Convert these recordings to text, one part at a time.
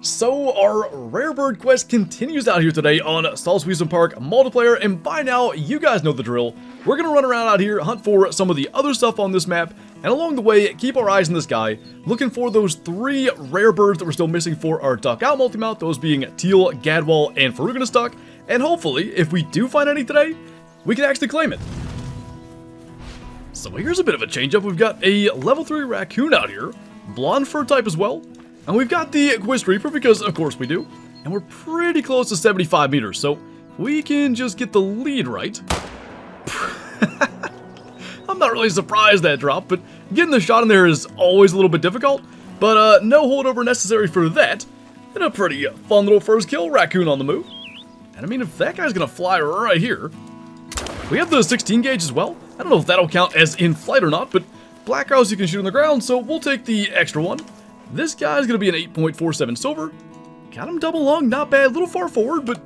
So our rare bird quest continues out here today on Salzwiesen Park multiplayer, and by now you guys know the drill. We're gonna run around out here, hunt for some of the other stuff on this map, and along the way keep our eyes in the sky, looking for those 3 rare birds that we're still missing for our duck out multi-mount, those being teal, gadwall, and duck. And hopefully, if we do find any today, we can actually claim it. So here's a bit of a change up. We've got a level 3 raccoon out here, blonde fur type as well. And we've got the Quest Reaper because, of course, we do. And we're pretty close to 75 meters, so we can just get the lead right. I'm not really surprised that dropped, but getting the shot in there is always a little bit difficult. But no holdover necessary for that. And a pretty fun little first kill, raccoon on the move. And I mean, if that guy's gonna fly right here. We have the 16 gauge as well. I don't know if that'll count as in flight or not, but black arrows you can shoot on the ground, so we'll take the extra one. This guy's going to be an 8.47 silver. Got him double lung, not bad, a little far forward, but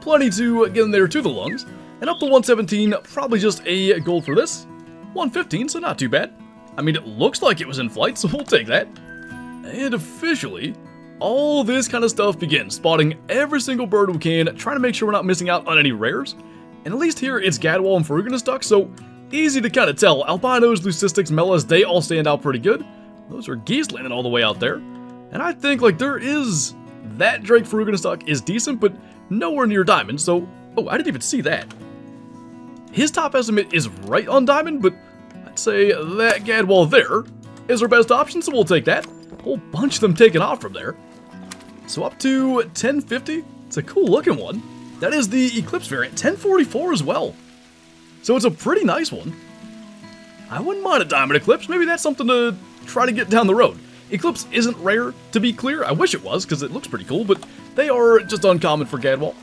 plenty to get in there to the lungs. And up to 117, probably just a gold for this. 115, so not too bad. I mean, it looks like it was in flight, so we'll take that. And officially, all this kind of stuff begins. Spotting every single bird we can, trying to make sure we're not missing out on any rares. And at least here, it's gadwall and duck, so easy to kind of tell. Albinos, leucistics, mellas, they all stand out pretty good. Those are geese landing all the way out there. And I think, like, there is... That Drake duck is decent, but nowhere near diamond, so... Oh, I didn't even see that. His top estimate is right on diamond, but I'd say that gadwall there is our best option, so we'll take that. A whole bunch of them taking off from there. So up to 1050. It's a cool looking one. That is the Eclipse variant. 1044 as well. So it's a pretty nice one. I wouldn't mind a diamond Eclipse. Maybe that's something to try to get down the road. Eclipse isn't rare, to be clear. I wish it was, because it looks pretty cool, but they are just uncommon for gadwall.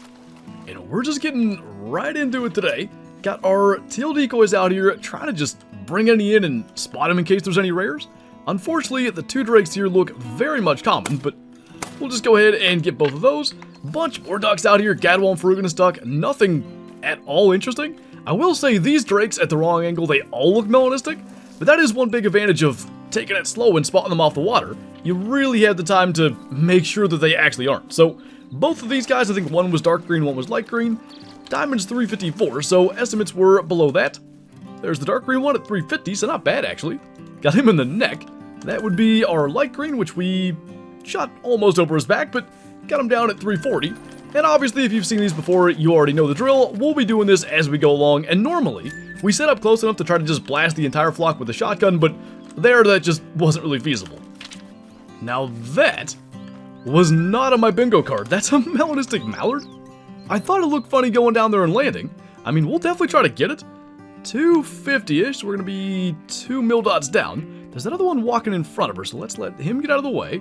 And we're just getting right into it today. Got our teal decoys out here, trying to just bring any in and spot them in case there's any rares. Unfortunately, the 2 drakes here look very much common, but we'll just go ahead and get both of those. Bunch more ducks out here, gadwall and duck. Nothing at all interesting. I will say these drakes at the wrong angle, they all look melanistic, but that is one big advantage of taking it slow and spotting them off the water. You really have the time to make sure that they actually aren't. So both of these guys, I think one was dark green, one was light green. Diamond's 354, so estimates were below that. There's the dark green one at 350, so not bad actually. Got him in the neck. That would be our light green, which we shot almost over his back, but got him down at 340. And obviously, if you've seen these before, you already know the drill. We'll be doing this as we go along, and normally, we set up close enough to try to just blast the entire flock with a shotgun, but there, that just wasn't really feasible. Now that was not on my bingo card. That's a melanistic mallard. I thought it looked funny going down there and landing. I mean, we'll definitely try to get it. 250-ish, so we're going to be 2 mil dots down. There's another one walking in front of her, so let's let him get out of the way.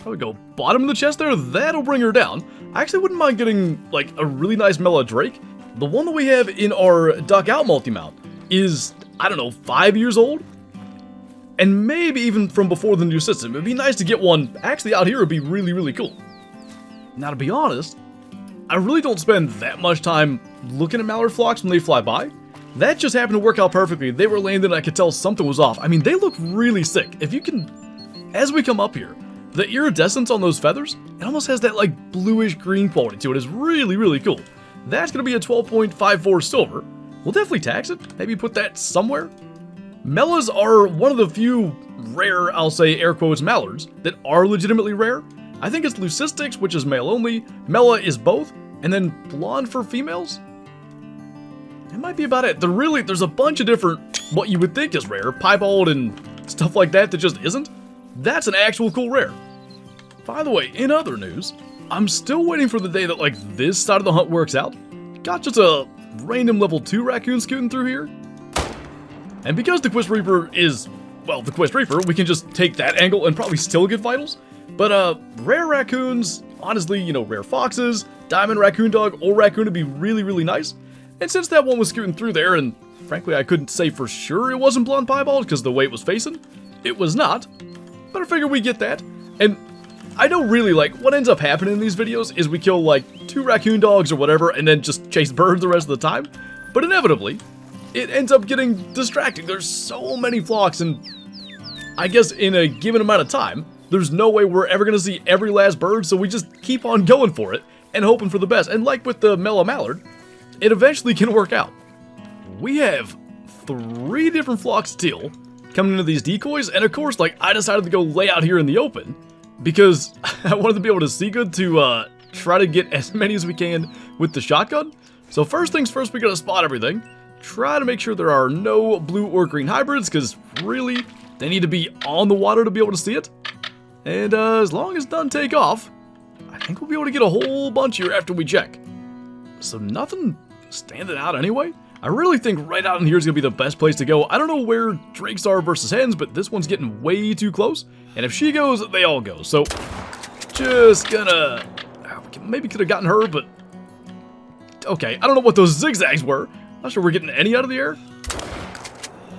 Probably go bottom of the chest there. That'll bring her down. I actually wouldn't mind getting, like, a really nice Mela Drake. The one that we have in our duck out multi-mount is, I don't know, 5 years old? And maybe even from before the new system. It'd be nice to get one actually out here. Would be really, really cool. Now, to be honest, I really don't spend that much time looking at mallard flocks when they fly by. That just happened to work out perfectly. They were landing and I could tell something was off. I mean, they look really sick. If you can, as we come up here, the iridescence on those feathers, it almost has that like bluish green quality to it. It's really, really cool. That's going to be a 12.54 silver. We'll definitely tax it. Maybe put that somewhere. Mellas are one of the few rare, I'll say air quotes, mallards that are legitimately rare. I think it's leucistics, which is male only. Mela is both. And then blonde for females. That might be about it. There's a bunch of different, what you would think is rare, piebald and stuff like that just isn't. That's an actual cool rare. By the way, in other news, I'm still waiting for the day that like this side of the hunt works out. Got just a random level 2 raccoon scooting through here. And because the Quest Reaper is, well, the Quest Reaper, we can just take that angle and probably still get vitals. But rare raccoons, honestly, you know, rare foxes, diamond raccoon dog, or raccoon would be really, really nice. And since that one was scooting through there, and frankly I couldn't say for sure it wasn't blonde piebald because the way it was facing, it was not. But I figured we get that. And I know really, like, what ends up happening in these videos is we kill, like, 2 raccoon dogs or whatever and then just chase birds the rest of the time. But inevitably, it ends up getting distracting. There's so many flocks, and I guess in a given amount of time, there's no way we're ever going to see every last bird, so we just keep on going for it and hoping for the best. And like with the mellow mallard, it eventually can work out. We have 3 different flocks of teal coming into these decoys, and of course, like, I decided to go lay out here in the open because I wanted to be able to see good to try to get as many as we can with the shotgun. So first things first, we gotta spot everything. Try to make sure there are no blue or green hybrids, because really, they need to be on the water to be able to see it. And as long as none take off, I think we'll be able to get a whole bunch here after we check. So nothing standing out anyway. I really think right out in here is going to be the best place to go. I don't know where drakes are versus hens, but this one's getting way too close. And if she goes, they all go. So just gonna... maybe could have gotten her, but... okay, I don't know what those zigzags were. Not sure we're getting any out of the air.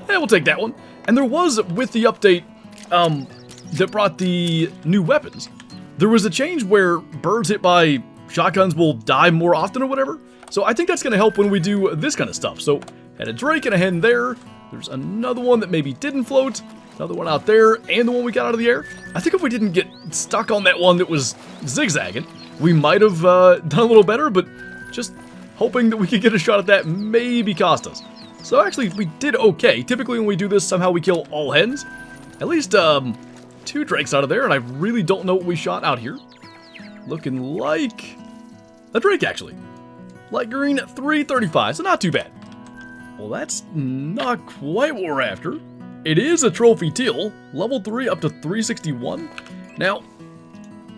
Yeah, we'll take that one. And there was, with the update that brought the new weapons, there was a change where birds hit by shotguns will die more often or whatever. So I think that's going to help when we do this kind of stuff. So, had a drake and a hen there. There's another one that maybe didn't float. Another one out there, and the one we got out of the air. I think if we didn't get stuck on that one that was zigzagging, we might have done a little better, but just hoping that we could get a shot at that maybe cost us. So actually, we did okay. Typically when we do this, somehow we kill all hens. At least 2 drakes out of there, and I really don't know what we shot out here. Looking like a drake, actually. Light green, 335, so not too bad. Well, that's not quite what we're after. It is a trophy teal, level 3 up to 361. Now,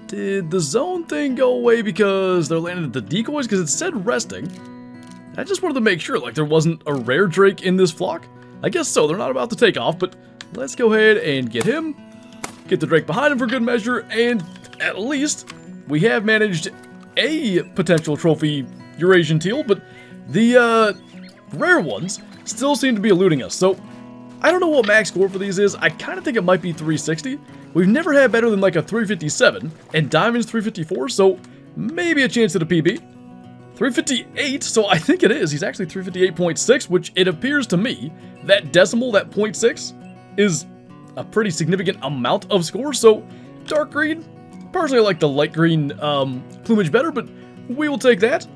did the zone thing go away because they're landing at the decoys? Because it said resting. I just wanted to make sure, like, there wasn't a rare drake in this flock. I guess so, they're not about to take off, but let's go ahead and get him. Get the drake behind him for good measure, and at least we have managed a potential trophy Eurasian teal, but the rare ones still seem to be eluding us. So I don't know what max score for these is. I kind of think it might be 360. We've never had better than like a 357, and Diamond's 354, so maybe a chance at a PB. 358, so I think it is. He's actually 358.6, which it appears to me that decimal, that 0.6, is a pretty significant amount of score. So dark green, personally I like the light green plumage better, but we will take that.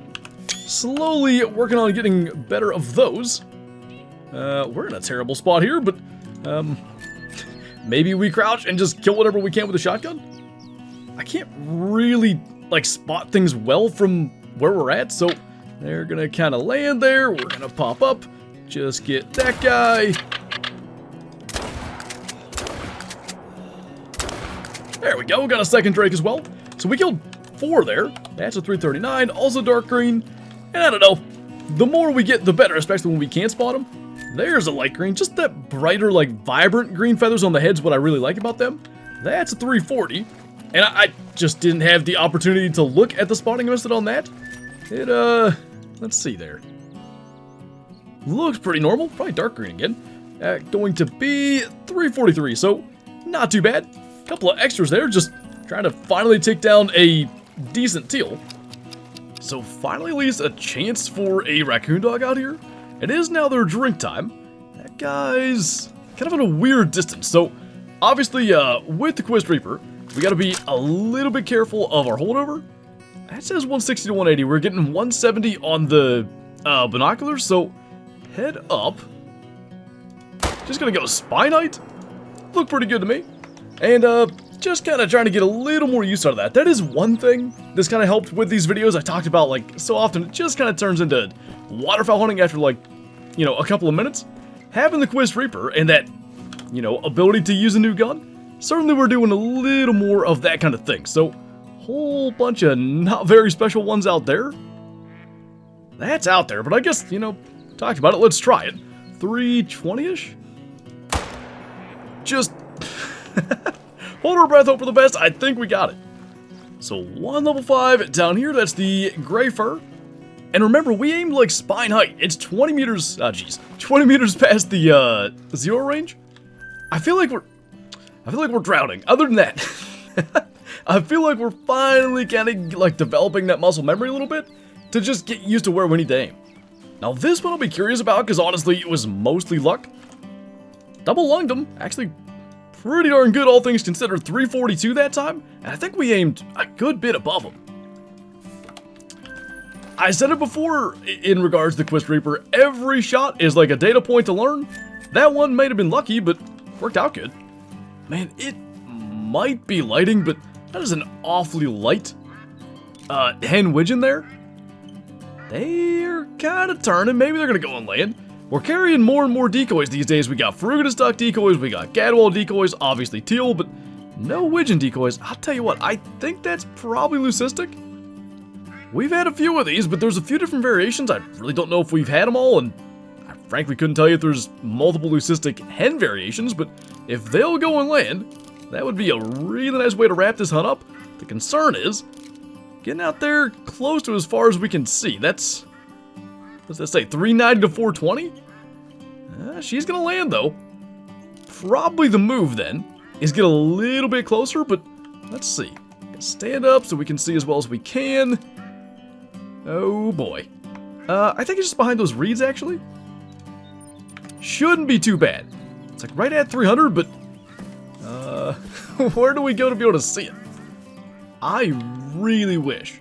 Slowly working on getting better of those. We're in a terrible spot here, but maybe we crouch and just kill whatever we can with a shotgun. I can't really like spot things well from where we're at, so they're gonna kind of land there. We're gonna pop up, just get that guy. There we go, got a second drake as well. So we killed 4 there. That's a 339, also dark green. And I don't know, the more we get, the better, especially when we can't spot them. There's a light green, just that brighter, like, vibrant green feathers on the head's what I really like about them. That's a 340. And I just didn't have the opportunity to look at the spotting method on that. It, let's see there. Looks pretty normal, probably dark green again. Going to be 343, so not too bad. Couple of extras there, just trying to finally take down a decent teal. So finally at least a chance for a raccoon dog out here. It is now their drink time. That guy's kind of at a weird distance. So obviously with the Quest Reaper, we got to be a little bit careful of our holdover. That says 160 to 180. We're getting 170 on the binoculars, so head up. Just gonna go Spine Height. Look pretty good to me. And just kind of trying to get a little more use out of that. That is one thing that's kind of helped with these videos I talked about, like, so often. It just kind of turns into waterfowl hunting after, like, you know, a couple of minutes. Having the Quest Reaper and that, you know, ability to use a new gun, certainly we're doing a little more of that kind of thing. So, whole bunch of not very special ones out there. That's out there, but I guess, you know, talked about it, let's try it. 320-ish? Just... hold our breath, hope for the best. I think we got it. So 1 level 5 down here, that's the gray fur. And remember, we aimed like spine height. It's 20 meters, 20 meters past the 0 range. I feel like we're drowning. Other than that, I feel like we're finally kind of like developing that muscle memory a little bit to just get used to where we need to aim. Now this one I'll be curious about because honestly it was mostly luck. Double lunged him, actually pretty darn good, all things considered. 342 that time, and I think we aimed a good bit above him. I said it before in regards to Quest Reaper, every shot is like a data point to learn. That one might have been lucky, but worked out good. Man, it might be lighting, but that is an awfully light hen widgeon there. They're kind of turning. Maybe they're going to go and land. We're carrying more and more decoys these days. We got Ferruginous duck decoys, we got gadwall decoys, obviously teal, but no widgeon decoys. I'll tell you what, I think that's probably leucistic. We've had a few of these, but there's a few different variations. I really don't know if we've had them all, and I frankly couldn't tell you if there's multiple leucistic hen variations, but if they'll go and land, that would be a really nice way to wrap this hunt up. The concern is getting out there close to as far as we can see. That's, what's that say, 390 to 420? She's gonna land though. Probably the move then is get a little bit closer, but let's see. Stand up so we can see as well as we can. Oh boy. I think it's just behind those reeds actually. Shouldn't be too bad. It's like right at 300, but where do we go to be able to see it? I really wish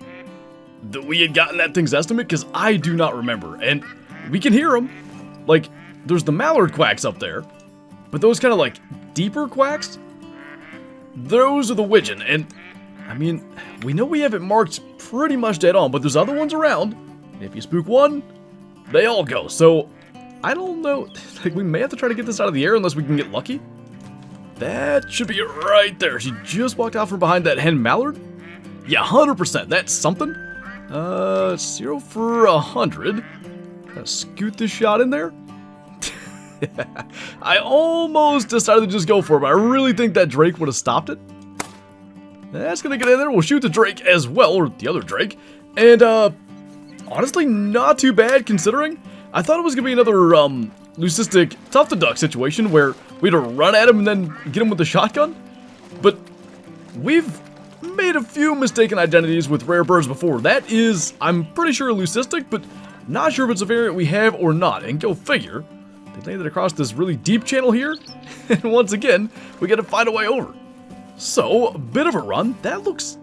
that we had gotten that thing's estimate, because I do not remember, and we can hear them. Like, there's the mallard quacks up there, but those kind of like deeper quacks, those are the widgeon, and I mean, we know we have it marked pretty much dead on, but there's other ones around. If you spook one, they all go. So, I don't know. Like, we may have to try to get this out of the air unless we can get lucky. That should be right there. She just walked out from behind that hen mallard. Yeah, 100%. That's something. 0 for 100. Gotta scoot this shot in there. I almost decided to just go for it, but I really think that Drake would have stopped it. That's gonna get in there. We'll shoot the Drake as well, or the other Drake. And, honestly, not too bad considering. I thought it was gonna be another, leucistic tufted duck situation where we had to run at him and then get him with the shotgun. But we've made a few mistaken identities with rare birds before. That is, I'm pretty sure, leucistic, but not sure if it's a variant we have or not. And go figure, they landed across this really deep channel here, and once again, we gotta find a way over. So, a bit of a run. That looks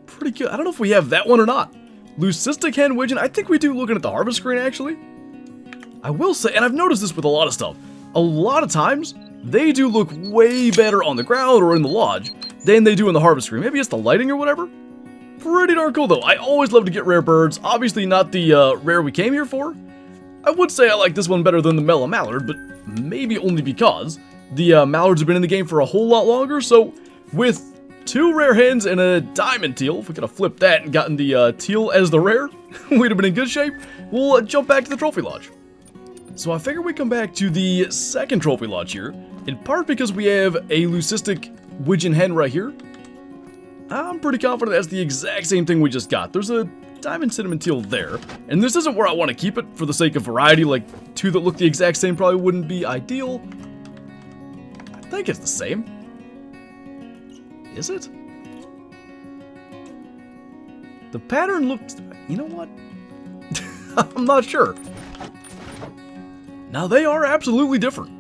pretty good. I don't know if we have that one or not. Leucistic hen widgeon, I think we do looking at the harvest screen, actually. I will say, and I've noticed this with a lot of stuff, a lot of times, they do look way better on the ground or in the lodge than they do in the harvest screen. Maybe it's the lighting or whatever. Pretty darn cool, though. I always love to get rare birds. Obviously not the rare we came here for. I would say I like this one better than the mellow mallard, but maybe only because the mallards have been in the game for a whole lot longer, so with 2 rare hens and a diamond teal, if we could have flipped that and gotten the teal as the rare, we'd have been in good shape. We'll jump back to the trophy lodge. So I figure we come back to the second trophy lodge here, in part because we have a leucistic widgeon hen right here. I'm pretty confident that's the exact same thing we just got. There's a diamond cinnamon teal there, and this isn't where I want to keep it for the sake of variety. Like, 2 that look the exact same probably wouldn't be ideal. I think it's the same. Is it? The pattern looks... You know what? I'm not sure. Now, they are absolutely different.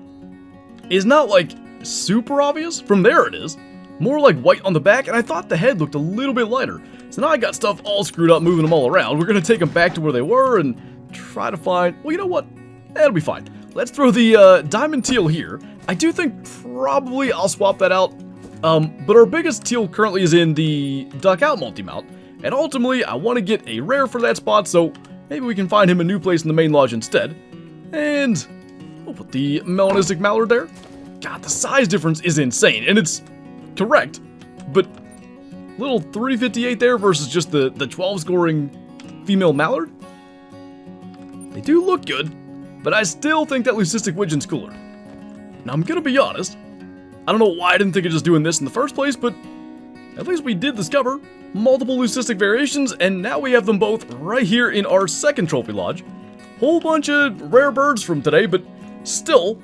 It's not, like, super obvious. From there it is. More like white on the back, and I thought the head looked a little bit lighter. So now I got stuff all screwed up, moving them all around. We're going to take them back to where they were and try to find... Well, you know what? That'll be fine. Let's throw the diamond teal here. I do think probably I'll swap that out. But our biggest teal currently is in the duck out multi-mount. And ultimately, I want to get a rare for that spot, so maybe we can find him a new place in the main lodge instead. And we'll put the melanistic mallard there. God, the size difference is insane, and it's correct. But little 358 there versus just the 12 scoring female mallard. They do look good, but I still think that leucistic widgeon's cooler. Now, I'm gonna be honest. I don't know why I didn't think of just doing this in the first place, but at least we did discover multiple leucistic variations, and now we have them both right here in our second trophy lodge. Whole bunch of rare birds from today, but still,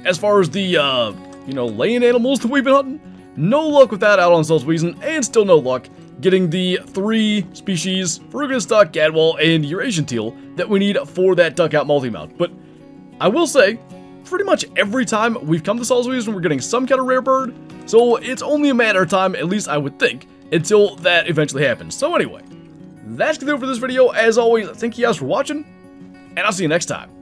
as far as the, laying animals that we've been hunting, no luck with that out on Salzwiesen, and still no luck getting the 3 species, Ferruginous duck, gadwall, and Eurasian teal that we need for that duck out multi-mount. But I will say, pretty much every time we've come to Salzwiesen, we're getting some kind of rare bird. So it's only a matter of time, at least I would think, until that eventually happens. So anyway, that's gonna do it for this video. As always, thank you guys for watching, and I'll see you next time.